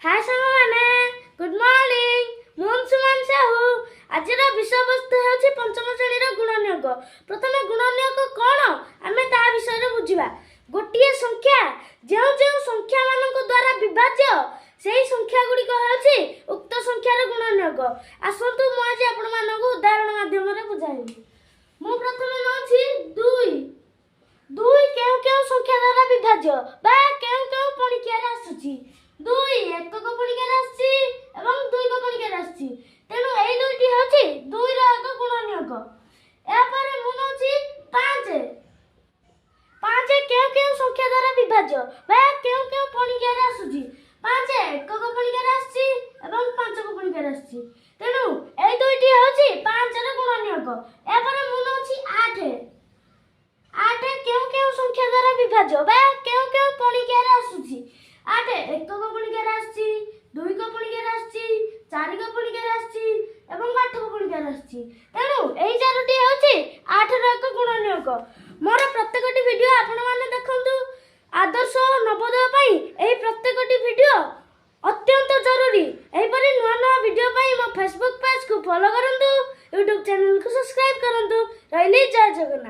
हाय सामने good morning ମୁଁ ସୁମନ ସାହୁ। ଆଜିର ବିଷୟବସ୍ତୁ ହେଉଛି ପଞ୍ଚମ ଶ୍ରେଣୀର ଗୁଣନିୟୋଗ। ପ୍ରଥମେ ଗୁଣନିୟୋଗ କ'ଣ ଆମେ ତା ବିଷୟରେ ବୁଝିବା। ଗୋଟିଏ ସଂଖ୍ୟା ଯେଉଁ ଯେଉଁ ସଂଖ୍ୟାମାନଙ୍କ ଦ୍ୱାରା ବିଭାଜ୍ୟ ସେହି ସଂଖ୍ୟା ଗୁଡ଼ିକ ହେଉଛି ଉକ୍ତ ସଂଖ୍ୟାର ଗୁଣନିୟୋଗ। ଆସନ୍ତୁ ମୁଁ ଆଜି ଆପଣମାନଙ୍କୁ ଉଦାହରଣ ମାଧ୍ୟମରେ ବୁଝାଇବି। ମୁଁ ପ୍ରଥମେ ନେଉଛି 2। 2 କେଉଁ କେଉଁ ସଂଖ୍ୟା ଦ୍ୱାରା ବିଭାଜ୍ୟ ବା କେଉଁ କେଉଁ ପଣିକିଆରେ ଆସୁଛି। 2 ଏକକ ପଣିକିଆରେ ଆସିଛି ଏବଂ 2 କ ପଣିକିଆରେ ଆସିଛି। ତେଣୁ এই দুইটি ହେଉଛି 2 ର ଏକ ଗୁଣନିୟୋଗ। ଏହାପରେ ମୁଁ ନେଉଛି 5। 5 କେଉଁ କେଉଁ ସଂଖ୍ୟା ଦ୍ୱାରା ବିଭାଜ୍ୟ ବା କେଉଁ କେଉଁ ପଣିକିଆରେ ଆସୁଛି। 5 ଏକକ ପଣିକିଆରେ ଆସିଛି ଏବଂ 5 କ ପଣିକିଆରେ ଆସିଛି। ତେଣୁ এই দুইটি ହେଉଛି 5 ର ଗୁଣନିୟୋଗ। ଏହାପରେ ମୁଁ ନେଉଛି 8। 8 କେଉଁ କେଉଁ ସଂଖ୍ୟା ଦ୍ୱାରା ବିଭାଜ୍ୟ ବା କେଉଁ କେଉଁ ପଣିକିଆରେ ଆସୁଛି। 8 ଏକକ ପଣିକିଆରେ ଆସିଛି, 2 କ ପଣିକିଆରେ ଆସିଛି, 4 କ ପଣିକିଆରେ ଆସିଛି ଏବଂ 8 କ ପଣିକିଆରେ ଆସିଛି। ତେଣୁ ଏହି ଚାରୋଟି ହେଉଛି 8 ର ଏକ ଗୁଣନିୟୋଗ। ମୋର ପ୍ରତ୍ୟେକଟି ଭିଡ଼ିଓ ଆପଣମାନେ ଦେଖନ୍ତୁ। ଆଦର୍ଶ ନବୋଦୟ ପାଇଁ ଏହି ପ୍ରତ୍ୟେକଟି ଭିଡ଼ିଓ ଅତ୍ୟନ୍ତ ଜରୁରୀ। ଏହିପରି ନୂଆ ନୂଆ ଭିଡ଼ିଓ ପାଇଁ ମୋ ଫେସବୁକ୍ ପେଜକୁ ଫଲୋ କରନ୍ତୁ, ୟୁଟ୍ୟୁବ୍ ଚ୍ୟାନେଲକୁ ସବସ୍କ୍ରାଇବ୍ କରନ୍ତୁ। ରହିଲି, ଜୟ ଜଗନ୍ନାଥ।